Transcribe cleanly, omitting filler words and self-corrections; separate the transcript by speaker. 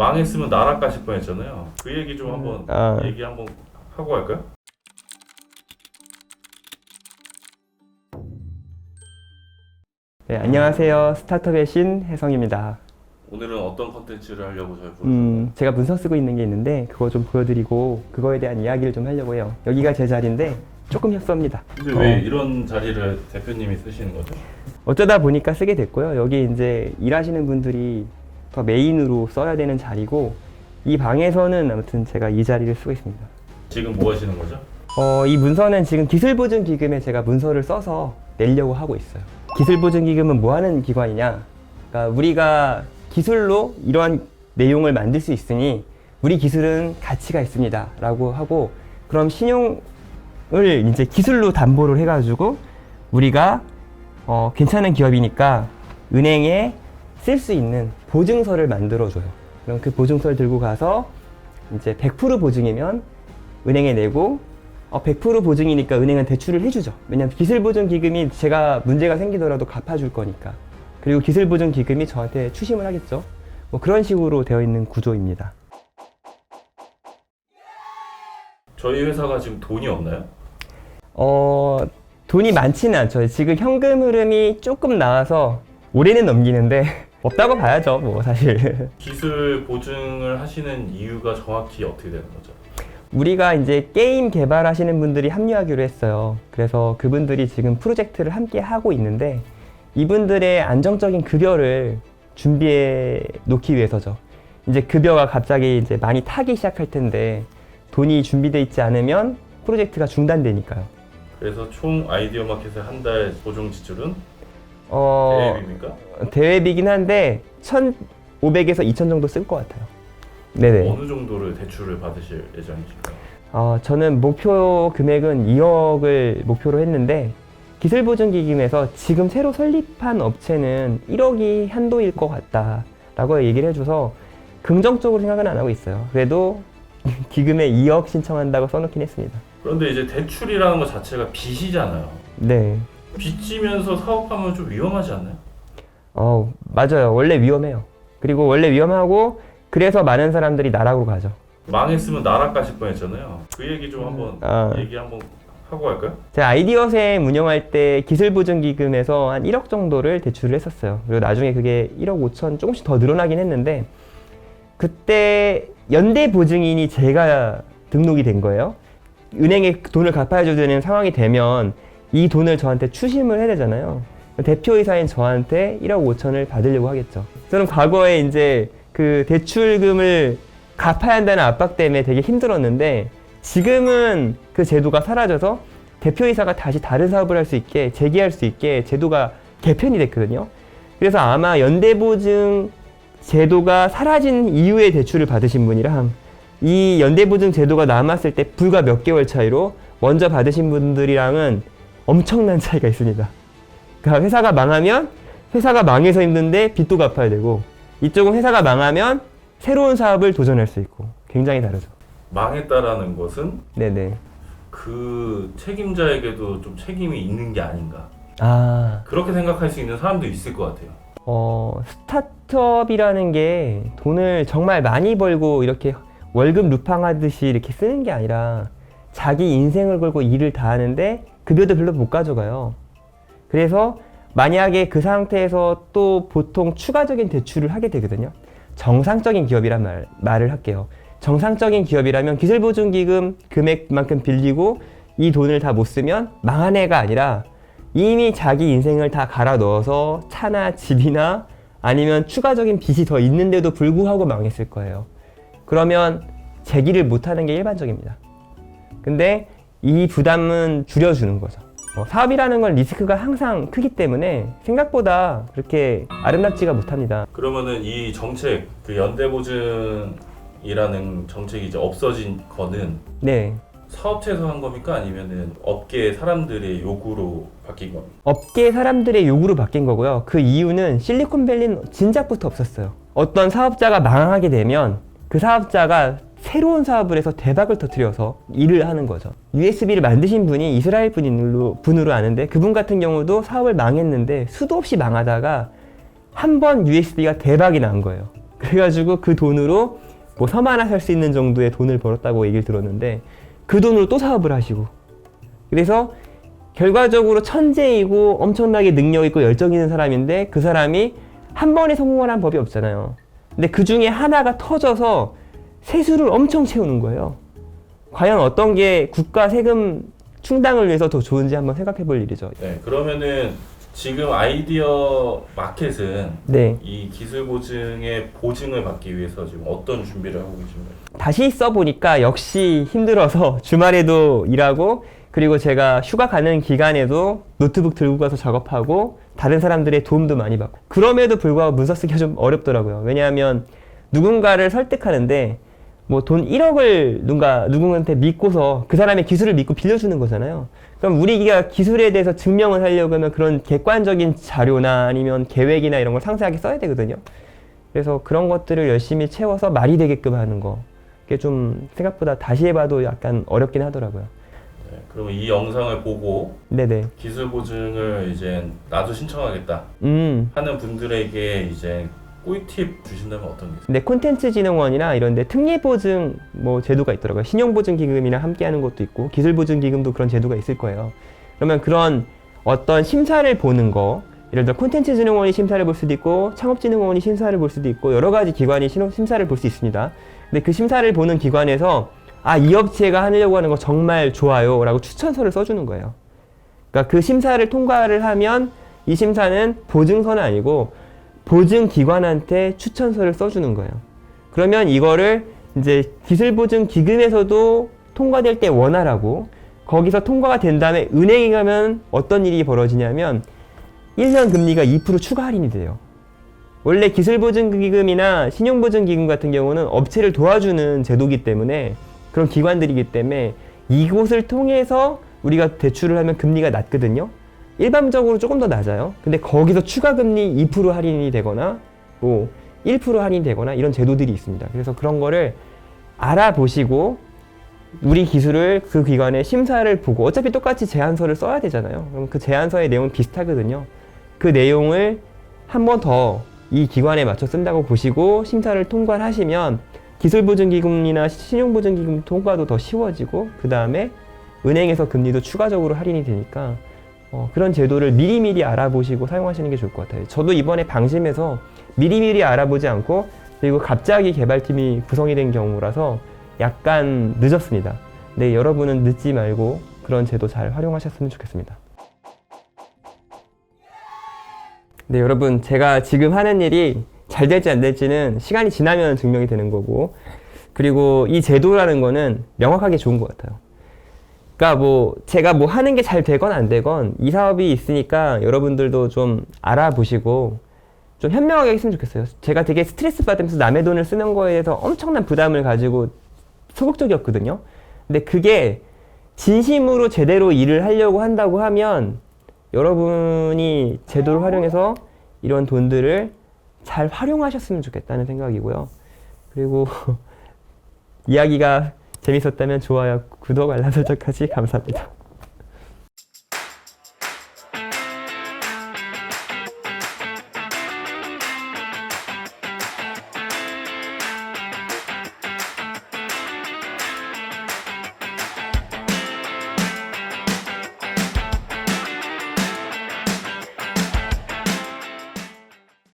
Speaker 1: 망했으면 나락 가실 뻔했잖아요. 그 얘기 좀 한번 얘기 한번 하고 갈까요?
Speaker 2: 네, 안녕하세요. 스타트업의 신 혜성입니다.
Speaker 1: 오늘은 어떤 컨텐츠를 하려고 저희 부르셨나요?
Speaker 2: 제가 문서 쓰고 있는 게 있는데 그거 좀 보여드리고 그거에 대한 이야기를 좀 하려고 해요. 여기가 제 자리인데 조금 협소합니다.
Speaker 1: 근데 왜 이런 자리를 대표님이 쓰시는 거죠?
Speaker 2: 어쩌다 보니까 쓰게 됐고요. 여기 이제 일하시는 분들이 더 메인으로 써야 되는 자리고 이 방에서는 아무튼 제가 이 자리를 쓰고 있습니다.
Speaker 1: 지금 뭐 하시는 거죠?
Speaker 2: 이 문서는 지금 기술보증기금에 제가 문서를 써서 내려고 하고 있어요. 기술보증기금은 뭐 하는 기관이냐? 그러니까 우리가 기술로 이러한 내용을 만들 수 있으니 우리 기술은 가치가 있습니다 라고 하고, 그럼 신용을 이제 기술로 담보를 해가지고 우리가 괜찮은 기업이니까 은행에 쓸 수 있는 보증서를 만들어줘요. 그럼 그 보증서를 들고 가서 이제 100% 보증이면 은행에 내고 100% 보증이니까 은행은 대출을 해주죠. 왜냐면 기술보증기금이 제가 문제가 생기더라도 갚아줄 거니까. 그리고 기술보증기금이 저한테 추심을 하겠죠. 뭐 그런 식으로 되어 있는 구조입니다.
Speaker 1: 저희 회사가 지금 돈이 없나요?
Speaker 2: 돈이 많지는 않죠. 지금 현금 흐름이 조금 나와서 올해는 넘기는데 없다고 봐야죠, 뭐 사실.
Speaker 1: 기술 보증을 하시는 이유가 정확히 어떻게 되는 거죠?
Speaker 2: 우리가 이제 게임 개발하시는 분들이 합류하기로 했어요. 그래서 그분들이 지금 프로젝트를 함께 하고 있는데 이분들의 안정적인 급여를 준비해 놓기 위해서죠. 이제 급여가 갑자기 이제 많이 타기 시작할 텐데 돈이 준비되어 있지 않으면 프로젝트가 중단되니까요.
Speaker 1: 그래서 총 아이디어 마켓의 한 달 보증 지출은 대회비입니까?
Speaker 2: 대회비긴 한데 1,500에서 2,000 정도 쓸 것 같아요. 네네.
Speaker 1: 어느 정도를 대출을 받으실 예정이신가요?
Speaker 2: 저는 목표 금액은 2억을 목표로 했는데 기술보증기금에서 지금 새로 설립한 업체는 1억이 한도일 것 같다라고 얘기를 해줘서 긍정적으로 생각은 안 하고 있어요. 그래도 기금에 2억 신청한다고 써놓긴 했습니다.
Speaker 1: 그런데 이제 대출이라는 것 자체가 빚이잖아요.
Speaker 2: 네.
Speaker 1: 빚지면서 사업하면 좀 위험하지 않나요?
Speaker 2: 맞아요. 원래 위험해요. 그리고 원래 위험하고 그래서 많은 사람들이 나락으로 가죠.
Speaker 1: 망했으면 나락 가실 뻔했잖아요. 그 얘기 좀 한번 얘기 한번 하고 갈까요?
Speaker 2: 제가 아이디어샘 운영할 때 기술보증기금에서 한 1억 정도를 대출을 했었어요. 그리고 나중에 그게 1억 5천 조금씩 더 늘어나긴 했는데 그때 연대보증인이 제가 등록이 된 거예요. 은행에 돈을 갚아줘야 되는 상황이 되면 이 돈을 저한테 추심을 해야 되잖아요. 대표이사인 저한테 1억 5천을 받으려고 하겠죠. 저는 과거에 이제 그 대출금을 갚아야 한다는 압박 때문에 되게 힘들었는데 지금은 그 제도가 사라져서 대표이사가 다시 다른 사업을 할 수 있게 재기할 수 있게 제도가 개편이 됐거든요. 그래서 아마 연대보증 제도가 사라진 이후에 대출을 받으신 분이랑 이 연대보증 제도가 남았을 때 불과 몇 개월 차이로 먼저 받으신 분들이랑은 엄청난 차이가 있습니다. 그러니까 회사가 망하면 회사가 망해서 힘든데 빚도 갚아야 되고 이쪽은 회사가 망하면 새로운 사업을 도전할 수 있고 굉장히 다르죠.
Speaker 1: 망했다라는 것은
Speaker 2: 네네.
Speaker 1: 그 책임자에게도 좀 책임이 있는 게 아닌가. 그렇게 생각할 수 있는 사람도 있을 것 같아요.
Speaker 2: 스타트업이라는 게 돈을 정말 많이 벌고 이렇게 월급 루팡하듯이 이렇게 쓰는 게 아니라 자기 인생을 걸고 일을 다 하는데 급여도 별로 못 가져가요. 그래서 만약에 그 상태에서 또 보통 추가적인 대출을 하게 되거든요. 정상적인 기업이란 말을 할게요. 정상적인 기업이라면 기술보증기금 금액만큼 빌리고 이 돈을 다 못 쓰면 망한 애가 아니라 이미 자기 인생을 다 갈아 넣어서 차나 집이나 아니면 추가적인 빚이 더 있는데도 불구하고 망했을 거예요. 그러면 재기를 못하는 게 일반적입니다. 근데 이 부담은 줄여주는 거죠. 사업이라는 건 리스크가 항상 크기 때문에 생각보다 그렇게 아름답지가 못합니다.
Speaker 1: 그러면은 이 정책, 그 연대보증이라는 정책이 이제 없어진 거는
Speaker 2: 네.
Speaker 1: 사업체에서 한 겁니까? 아니면은 업계 사람들의 요구로 바뀐 겁니까?
Speaker 2: 업계 사람들의 요구로 바뀐 거고요. 그 이유는 실리콘밸리는 진작부터 없었어요. 어떤 사업자가 망하게 되면 그 사업자가 새로운 사업을 해서 대박을 터뜨려서 일을 하는 거죠. USB를 만드신 분이 이스라엘 분으로 아는데 그분 같은 경우도 사업을 망했는데 수도 없이 망하다가 한 번 USB가 대박이 난 거예요. 그래가지고 그 돈으로 뭐 섬 하나 살 수 있는 정도의 돈을 벌었다고 얘기를 들었는데 그 돈으로 또 사업을 하시고 그래서 결과적으로 천재이고 엄청나게 능력 있고 열정 있는 사람인데 그 사람이 한 번에 성공하는 법이 없잖아요. 근데 그 중에 하나가 터져서 세수를 엄청 채우는 거예요. 과연 어떤 게 국가 세금 충당을 위해서 더 좋은지 한번 생각해 볼 일이죠.
Speaker 1: 네, 그러면은 지금 아이디어 마켓은
Speaker 2: 네.
Speaker 1: 이 기술 보증의 보증을 받기 위해서 지금 어떤 준비를 하고 계신가요?
Speaker 2: 다시 써보니까 역시 힘들어서 주말에도 일하고 그리고 제가 휴가 가는 기간에도 노트북 들고 가서 작업하고 다른 사람들의 도움도 많이 받고 그럼에도 불구하고 문서 쓰기가 좀 어렵더라고요. 왜냐하면 누군가를 설득하는데 뭐 돈 1억을 누군가한테 믿고서 그 사람의 기술을 믿고 빌려주는 거잖아요. 그럼 우리가 기술에 대해서 증명을 하려고 하면 그런 객관적인 자료나 아니면 계획이나 이런 걸 상세하게 써야 되거든요. 그래서 그런 것들을 열심히 채워서 말이 되게끔 하는 거. 그게 좀 생각보다 다시 해봐도 약간 어렵긴 하더라고요.
Speaker 1: 네, 그러면 이 영상을 보고
Speaker 2: 네네.
Speaker 1: 기술 보증을 이제 나도 신청하겠다 하는 분들에게 이제 꿀팁 주신다면 어떤 게 있어요?
Speaker 2: 근데 콘텐츠진흥원이나 이런 데 특례보증 뭐 제도가 있더라고요. 신용보증기금이랑 함께하는 것도 있고 기술보증기금도 그런 제도가 있을 거예요. 그러면 그런 어떤 심사를 보는 거 예를 들어 콘텐츠진흥원이 심사를 볼 수도 있고 창업진흥원이 심사를 볼 수도 있고 여러 가지 기관이 심사를 볼 수 있습니다. 근데 그 심사를 보는 기관에서 아, 이 업체가 하려고 하는 거 정말 좋아요 라고 추천서를 써주는 거예요. 그러니까 그 심사를 통과를 하면 이 심사는 보증서는 아니고 보증기관한테 추천서를 써주는 거예요. 그러면 이거를 이제 기술보증기금에서도 통과될 때 원활하고 거기서 통과가 된 다음에 은행에 가면 어떤 일이 벌어지냐면 1년 금리가 2% 추가 할인이 돼요. 원래 기술보증기금이나 신용보증기금 같은 경우는 업체를 도와주는 제도이기 때문에 그런 기관들이기 때문에 이곳을 통해서 우리가 대출을 하면 금리가 낮거든요. 일반적으로 조금 더 낮아요. 근데 거기서 추가 금리 2% 할인이 되거나 뭐 1% 할인이 되거나 이런 제도들이 있습니다. 그래서 그런 거를 알아보시고 우리 기술을 그 기관에 심사를 보고 어차피 똑같이 제안서를 써야 되잖아요. 그럼 그 제안서의 내용은 비슷하거든요. 그 내용을 한 번 더 이 기관에 맞춰 쓴다고 보시고 심사를 통과를 하시면 기술보증기금이나 신용보증기금 통과도 더 쉬워지고 그 다음에 은행에서 금리도 추가적으로 할인이 되니까 그런 제도를 미리미리 알아보시고 사용하시는 게 좋을 것 같아요. 저도 이번에 방심해서 미리미리 알아보지 않고 그리고 갑자기 개발팀이 구성이 된 경우라서 약간 늦었습니다. 네, 여러분은 늦지 말고 그런 제도 잘 활용하셨으면 좋겠습니다. 네, 여러분 제가 지금 하는 일이 잘 될지 안 될지는 시간이 지나면 증명이 되는 거고 그리고 이 제도라는 거는 명확하게 좋은 것 같아요. 그러니까 뭐 제가 뭐 하는 게 잘 되건 안 되건 이 사업이 있으니까 여러분들도 좀 알아보시고 좀 현명하게 했으면 좋겠어요. 제가 되게 스트레스 받으면서 남의 돈을 쓰는 거에 대해서 엄청난 부담을 가지고 소극적이었거든요. 근데 그게 진심으로 제대로 일을 하려고 한다고 하면 여러분이 제도를 활용해서 이런 돈들을 잘 활용하셨으면 좋겠다는 생각이고요. 그리고 이야기가 재밌었다면 좋아요, 구독, 알람 설정까지 감사합니다.